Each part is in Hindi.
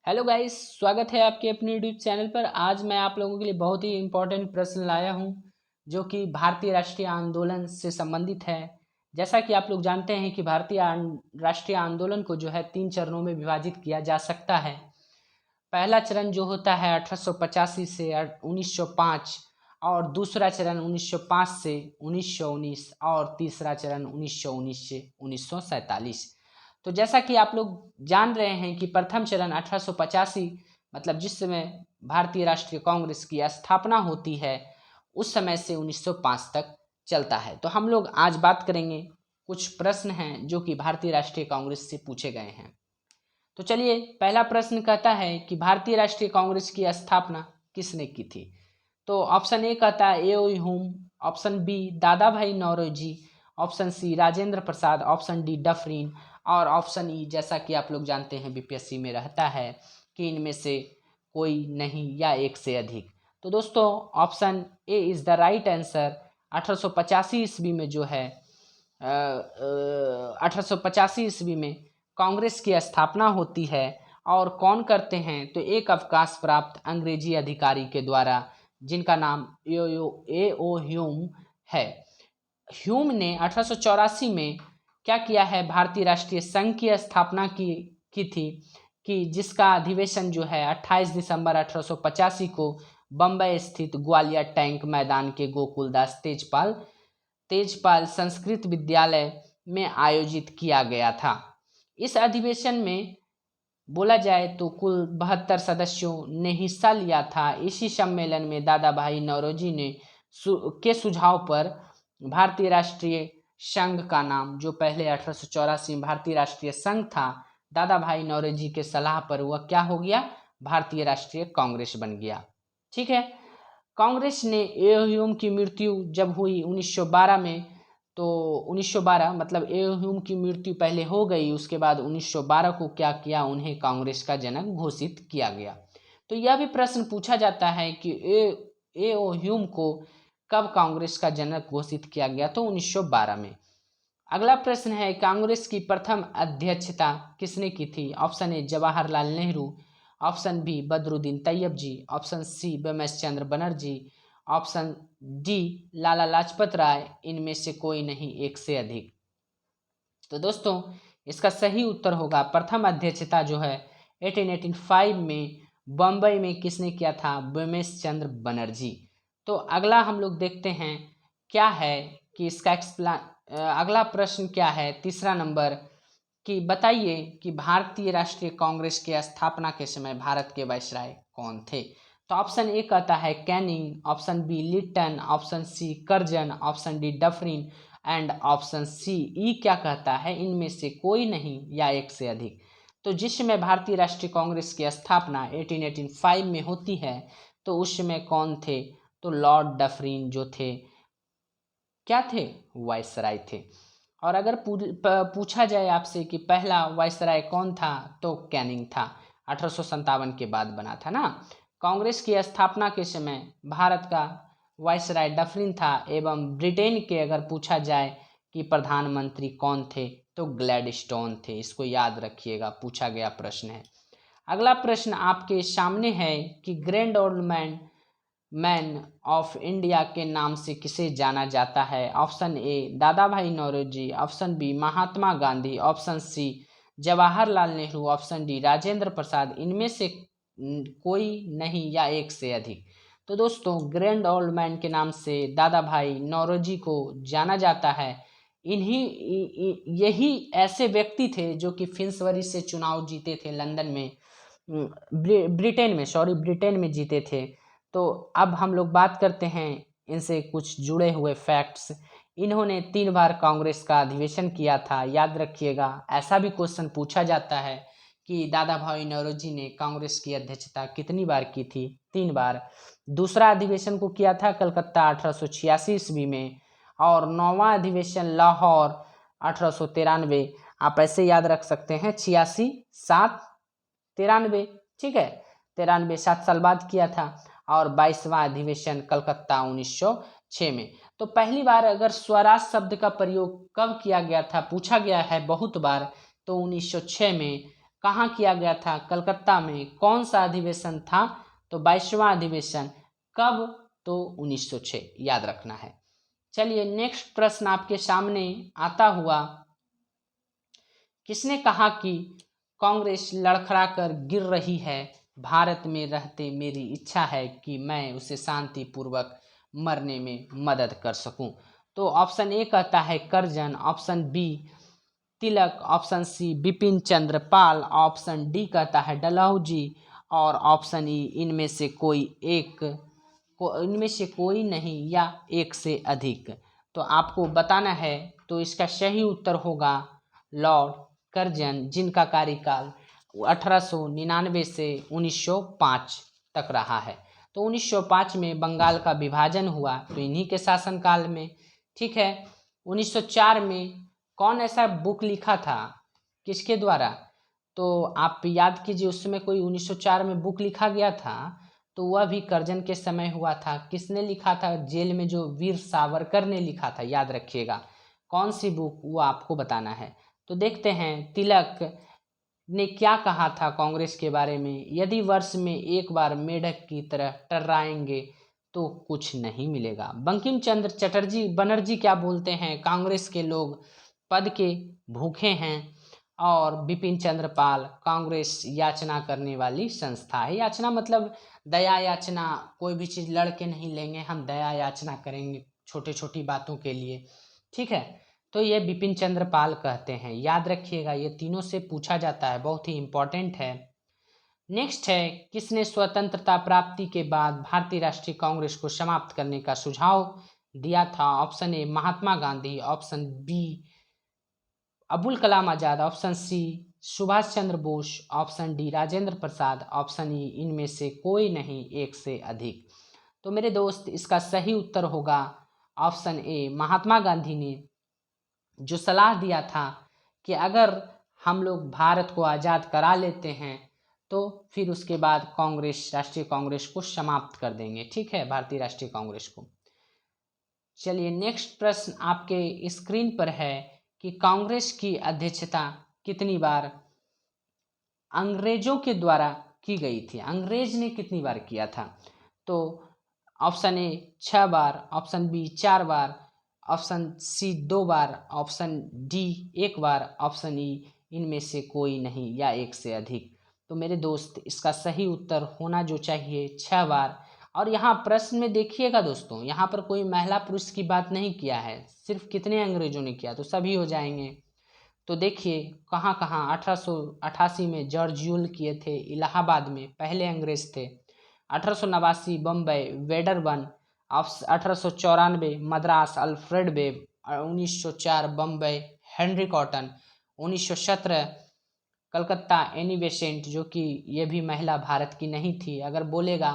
हेलो गाइस, स्वागत है आपके अपने यूट्यूब चैनल पर। आज मैं आप लोगों के लिए बहुत ही इम्पोर्टेंट प्रश्न लाया हूं जो कि भारतीय राष्ट्रीय आंदोलन से संबंधित है। जैसा कि आप लोग जानते हैं कि राष्ट्रीय आंदोलन को जो है 3 चरणों में विभाजित किया जा सकता है। पहला चरण जो होता है 1885 से 1905 और दूसरा चरण 1905 से 1919 और तीसरा चरण 1919 से 1947। तो जैसा कि आप लोग जान रहे हैं कि प्रथम चरण 1885 मतलब जिस समय भारतीय राष्ट्रीय कांग्रेस की स्थापना होती है उस समय से 1905 तक चलता है। तो हम लोग आज बात करेंगे, कुछ प्रश्न हैं जो कि भारतीय राष्ट्रीय कांग्रेस से पूछे गए हैं। तो चलिए, पहला प्रश्न कहता है कि भारतीय राष्ट्रीय कांग्रेस की स्थापना किसने की थी। तो ऑप्शन ए कहता है एओ ह्यूम, ऑप्शन बी दादा भाई Naoroji, option C Rajendra Prasad, option D Dufferin और ऑप्शन ई जैसा कि आप लोग जानते हैं बीपीएससी में रहता है कि इनमें से कोई नहीं या एक से अधिक। तो दोस्तों, option A is the right answer. 1885 ईस्वी में जो है 1885 ईस्वी में कांग्रेस की स्थापना होती है। और कौन करते हैं, तो एक अवकाश प्राप्त अंग्रेजी अधिकारी के द्वारा जिनका नाम ए ओ ह्यूम है। ह्यूम ने 1884 में क्या किया है, भारतीय राष्ट्रीय संघ की स्थापना की थी कि जिसका अधिवेशन जो है 28 दिसंबर 1885 को बम्बई स्थित ग्वालियर टैंक मैदान के गोकुलदास तेजपाल संस्कृत विद्यालय में आयोजित किया गया था। इस अधिवेशन में बोला जाए तो कुल 72 सदस्यों ने हिस्सा लिया था। इसी सम्मेलन में दादा भाई नौरोजी ने के सुझाव पर भारतीय राष्ट्रीय संघ का नाम, जो पहले 1884 में भारतीय राष्ट्रीय संघ था, दादा भाई नौरोजी के सलाह पर वह क्या हो गया, भारतीय राष्ट्रीय कांग्रेस बन गया। ठीक है। कांग्रेस ने एओ की मृत्यु जब हुई 1912 में, तो 1912 मतलब एओ की मृत्यु पहले हो गई, उसके बाद 1912 को क्या किया, उन्हें कांग्रेस का जनक घोषित किया गया। तो यह भी प्रश्न पूछा जाता है कि एओ को कब कांग्रेस का जनक घोषित किया गया, तो 1912 में। अगला प्रश्न है, कांग्रेस की प्रथम अध्यक्षता किसने की थी। Option A Jawaharlal Nehru, option B Badruddin Tyabji, option C बिमस चंद्र बनर्जी, ऑप्शन डी लाला लाजपत राय, इनमें से कोई नहीं, एक से अधिक। तो दोस्तों, इसका सही उत्तर होगा प्रथम अध्यक्षता जो है 1885 में बम्बई में किसने किया था, बिमस चंद्र बनर्जी। तो अगला हम लोग देखते हैं क्या है कि इसका अगला प्रश्न क्या है, तीसरा नंबर, कि बताइए कि भारतीय राष्ट्रीय कांग्रेस की स्थापना के समय भारत के वायसराय कौन थे। तो ऑप्शन ए कहता है Canning, option B Lytton, option C Curzon, option D Dufferin and option C E क्या कहता है, इनमें से कोई नहीं या एक से अधिक। तो जिस समय भारतीय राष्ट्रीय कांग्रेस की स्थापना 1885 में होती है, तो उस समय कौन थे, तो लॉर्ड डफरिन जो थे क्या थे, वायसराय थे। और अगर पूछा जाए आपसे कि पहला वायसराय कौन था, तो कैनिंग था। 1857 के बाद बना था ना। कांग्रेस की स्थापना के समय भारत का वायसराय डफरिन था। एवं ब्रिटेन के अगर पूछा जाए कि प्रधानमंत्री कौन थे, तो ग्लैडस्टोन थे। इसको याद रखिएगा, पूछा गया प्रश्न है। अगला प्रश्न आपके सामने है कि grand old man of India के नाम से किसे जाना जाता है। Option A Dadabhai Naoroji, option B Mahatma Gandhi, option C Jawaharlal Nehru, option D Rajendra Prasad, इनमें से कोई नहीं या एक से अधिक। तो दोस्तों, ग्रैंड ओल्ड मैन के नाम से दादा भाई नौरोजी को जाना जाता है। यही ऐसे व्यक्ति थे जो कि फिन्सबरी से चुनाव जीते थे, लंदन में, ब्रिटेन में जीते थे। तो अब हम लोग बात करते हैं इनसे कुछ जुड़े हुए फैक्ट्स। इन्होंने 3 बार कांग्रेस का अधिवेशन किया था, याद रखिएगा। ऐसा भी क्वेश्चन पूछा जाता है कि दादा भाई नौरोजी ने कांग्रेस की अध्यक्षता कितनी बार की थी, 3 बार। दूसरा अधिवेशन को किया था कलकत्ता 1886 ईस्वी में, और 9वां अधिवेशन लाहौर 1893। आप ऐसे याद रख सकते हैं, 86, 7, 93। ठीक है, 93 7 साल बाद किया था। और 22वां अधिवेशन कलकत्ता 1906 में। तो पहली बार अगर स्वराज शब्द का प्रयोग कब किया गया था, पूछा गया है बहुत बार, तो 1906 में कहाँ किया गया था? कलकत्ता में। कौन सा अधिवेशन था? तो 22वां अधिवेशन। कब? तो 1906, याद रखना है। चलिए नेक्स्ट प्रश्न आपके सामने आता हुआ, किसने कहा कि कांग्रेस लड़खड़ाकर गिर रही है, भारत में रहते मेरी इच्छा है कि मैं उसे शांतिपूर्वक मरने में मदद कर सकूं? तो ऑप्शन ए कहता है करजन, ऑप्शन बी तिलक, option C Bipin Chandra Pal, option D कहता है डलहौजी और ऑप्शन ई इनमें से कोई नहीं या एक से अधिक। तो आपको बताना है। तो इसका सही उत्तर होगा लॉर्ड कर्जन, जिनका कार्यकाल 1899 से 1905 तक रहा है। तो 1905 में बंगाल का विभाजन हुआ, तो इन्हीं के शासनकाल में। ठीक है। 1904 में कौन ऐसा बुक लिखा था, किसके द्वारा? तो आप याद कीजिए, उस समय कोई 1904 में बुक लिखा गया था, तो वह भी कर्जन के समय हुआ था। किसने लिखा था? जेल में जो वीर सावरकर ने लिखा था, याद रखिएगा। कौन सी बुक, वो आपको बताना है। तो देखते हैं तिलक ने क्या कहा था कांग्रेस के बारे में। यदि वर्ष में एक बार मेढक की तरह टर्राएंगे तो कुछ नहीं मिलेगा। बंकिम चंद्र चटर्जी बनर्जी क्या बोलते हैं? कांग्रेस के लोग पद के भूखे हैं। और बिपिन चंद्र पाल, कांग्रेस याचना करने वाली संस्था है। याचना मतलब दया याचना, कोई भी चीज़ लड़ के नहीं लेंगे, हम दया याचना करेंगे छोटी छोटी बातों के लिए। ठीक है। तो ये बिपिन चंद्र पाल कहते हैं, याद रखिएगा, ये तीनों से पूछा जाता है, बहुत ही इंपॉर्टेंट है। नेक्स्ट है, किसने स्वतंत्रता प्राप्ति के बाद भारतीय राष्ट्रीय कांग्रेस को समाप्त करने का सुझाव दिया था? Option A Mahatma Gandhi, option B Abul Kalam Azad, option C Subhash Chandra Bose, option D Rajendra Prasad, option E इनमें से कोई नहीं, एक से अधिक। तो मेरे दोस्त, इसका सही उत्तर होगा ऑप्शन ए महात्मा गांधी ने जो सलाह दिया था कि अगर हम लोग भारत को आज़ाद करा लेते हैं तो फिर उसके बाद कांग्रेस, राष्ट्रीय कांग्रेस को समाप्त कर देंगे। ठीक है, भारतीय राष्ट्रीय कांग्रेस को। चलिए नेक्स्ट प्रश्न आपके स्क्रीन पर है कि कांग्रेस की अध्यक्षता कितनी बार अंग्रेजों के द्वारा की गई थी? अंग्रेज ने कितनी बार किया था? तो ऑप्शन ए 6 बार, ऑप्शन बी 4 बार, ऑप्शन सी 2 बार, ऑप्शन डी 1 बार, ऑप्शन ई इनमें से कोई नहीं या एक से अधिक। तो मेरे दोस्त, इसका सही उत्तर होना जो चाहिए 6 बार। और यहाँ प्रश्न में देखिएगा दोस्तों, यहाँ पर कोई महिला पुरुष की बात नहीं किया है, सिर्फ कितने अंग्रेजों ने किया, तो सभी हो जाएंगे। तो देखिए कहाँ कहाँ 1888 में जॉर्ज यूल किए थे, इलाहाबाद में पहले अंग्रेज थे। 1889 Bombay Wedderburn, 1894 Madras Alfred web, 1904 Bombay Henry cotton, 1917 Calcutta Annie Besant, जो कि ये भी महिला भारत की नहीं थी। अगर बोलेगा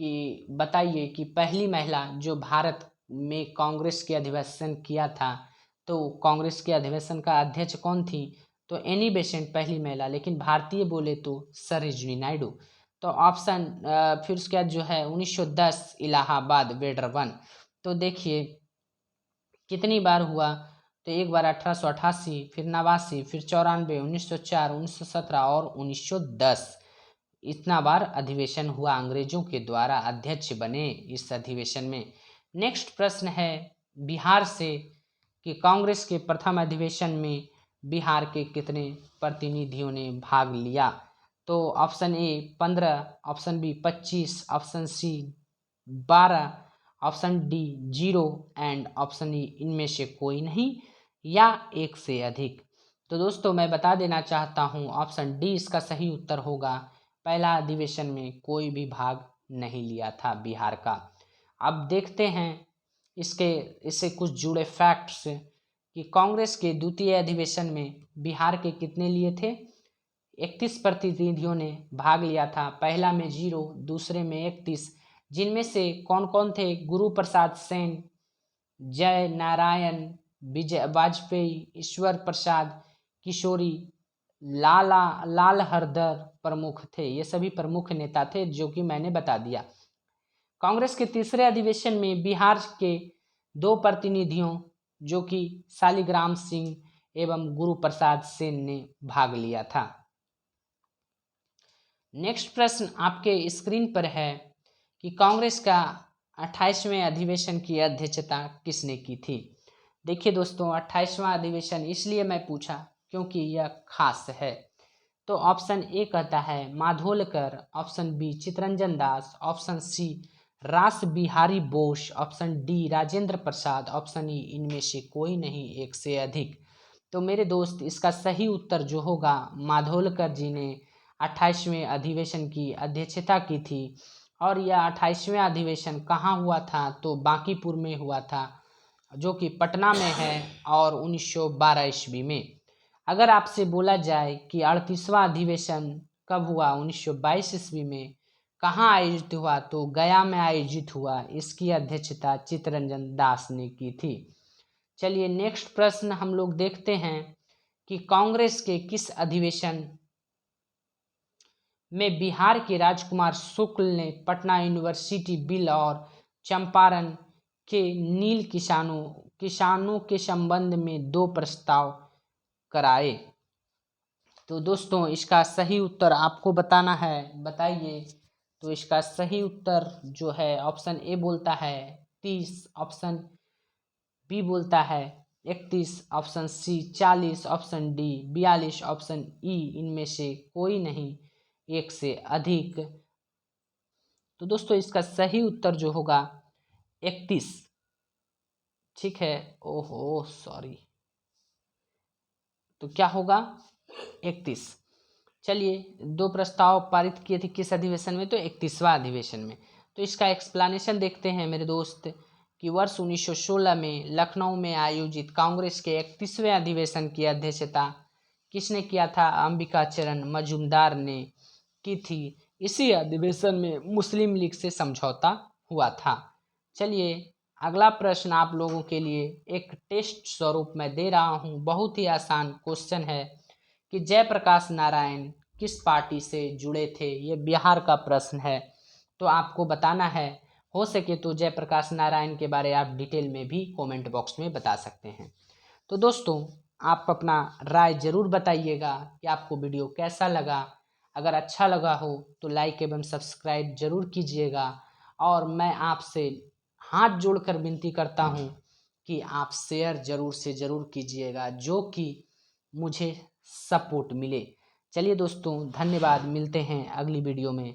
कि बताइए कि पहली महिला जो भारत में कांग्रेस के अधिवेशन किया था, तो कांग्रेस के अधिवेशन का अध्यक्ष कौन थी? तो एनी बेसेंट पहली महिला। लेकिन भारतीय बोले तो सरोजिनी नायडू। तो ऑप्शन फिर उसके बाद जो है 1910 इलाहाबाद वेडरबन। तो देखिए कितनी बार हुआ? तो एक बार 1888, फिर 89, फिर 94, 1904, 1917 और 1910। इतना बार अधिवेशन हुआ, अंग्रेजों के द्वारा अध्यक्ष बने इस अधिवेशन में। नेक्स्ट प्रश्न है बिहार से कि कांग्रेस के प्रथम अधिवेशन में बिहार के कितने प्रतिनिधियों ने भाग लिया? तो option A 15, option B 25, option C 12, option D 0 and option E इनमें से कोई नहीं या एक से अधिक। तो दोस्तों मैं बता देना चाहता हूँ, ऑप्शन डी इसका सही उत्तर होगा। पहला अधिवेशन में कोई भी भाग नहीं लिया था बिहार का। अब देखते हैं इससे कुछ जुड़े फैक्ट्स कि कांग्रेस के द्वितीय अधिवेशन में बिहार के कितने लिए थे? 31 प्रतिनिधियों ने भाग लिया था। पहला में 0, दूसरे में 31। जिनमें से कौन कौन थे? गुरु प्रसाद सेन, जय नारायण, विजय वाजपेयी, ईश्वर प्रसाद किशोरी, लाल हरदर प्रमुख थे। ये सभी प्रमुख नेता थे जो कि मैंने बता दिया। कांग्रेस के तीसरे अधिवेशन में बिहार के 2 प्रतिनिधियों जो कि शालिग्राम सिंह एवं गुरु प्रसाद सेन ने भाग लिया था। नेक्स्ट प्रश्न आपके स्क्रीन पर है कि कांग्रेस का 28वें अधिवेशन की अध्यक्षता किसने की थी। देखिए दोस्तों, 28वां अधिवेशन इसलिए मैं पूछा क्योंकि यह खास है। तो ऑप्शन ए कहता है माधोलकर, ऑप्शन बी चितरंजन दास, ऑप्शन सी रास Bihari Bose, option D Rajendra Prasad, option E इनमें से कोई नहीं, एक से अधिक। तो मेरे दोस्त, इसका सही उत्तर जो होगा, माधोलकर जी ने 28वें अधिवेशन की अध्यक्षता की थी। और यह 28वें अधिवेशन कहाँ हुआ था, तो बांकीपुर में हुआ था, जो कि पटना में है, और 1912 ईस्वी में। अगर आपसे बोला जाए कि 38वां अधिवेशन कब हुआ, 1922 ईस्वी में, कहाँ आयोजित हुआ, तो गया में आयोजित हुआ। इसकी अध्यक्षता चित्तरंजन दास ने की थी। चलिए नेक्स्ट प्रश्न हम लोग देखते हैं कि कांग्रेस के किस अधिवेशन में बिहार के राजकुमार शुक्ल ने पटना यूनिवर्सिटी बिल और चंपारण के नील किसानों के संबंध में 2 प्रस्ताव कराए। तो दोस्तों, इसका सही उत्तर आपको बताना है, बताइए। तो इसका सही उत्तर जो है, ऑप्शन ए बोलता है 30, ऑप्शन बी बोलता है 31, option C 40, option D 42, option E इनमें से कोई नहीं, एक से अधिक। तो दोस्तों, इसका सही उत्तर जो होगा 31। ठीक है, ओहो सॉरी, तो क्या होगा 31। चलिए, 2 प्रस्ताव पारित किए थे किस अधिवेशन में, तो 31वां अधिवेशन में। तो इसका एक्सप्लेनेशन देखते हैं मेरे दोस्त कि वर्ष 1916 में लखनऊ में आयोजित कांग्रेस के 31वें अधिवेशन की अध्यक्षता किसने किया था, अंबिका चरण मजूमदार ने की थी। इसी अधिवेशन में मुस्लिम लीग से समझौता हुआ था। चलिए, अगला प्रश्न आप लोगों के लिए एक टेस्ट स्वरूप में दे रहा हूँ। बहुत ही आसान क्वेश्चन है कि जयप्रकाश नारायण किस पार्टी से जुड़े थे। ये बिहार का प्रश्न है, तो आपको बताना है। हो सके तो जयप्रकाश नारायण के बारे आप डिटेल में भी कमेंट बॉक्स में बता सकते हैं। तो दोस्तों, आप अपना राय ज़रूर बताइएगा कि आपको वीडियो कैसा लगा। अगर अच्छा लगा हो तो लाइक एवं सब्सक्राइब जरूर कीजिएगा। और मैं आपसे हाथ जोड़कर विनती करता हूँ कि आप शेयर ज़रूर से ज़रूर कीजिएगा, जो कि मुझे सपोर्ट मिले। चलिए दोस्तों, धन्यवाद, मिलते हैं अगली वीडियो में।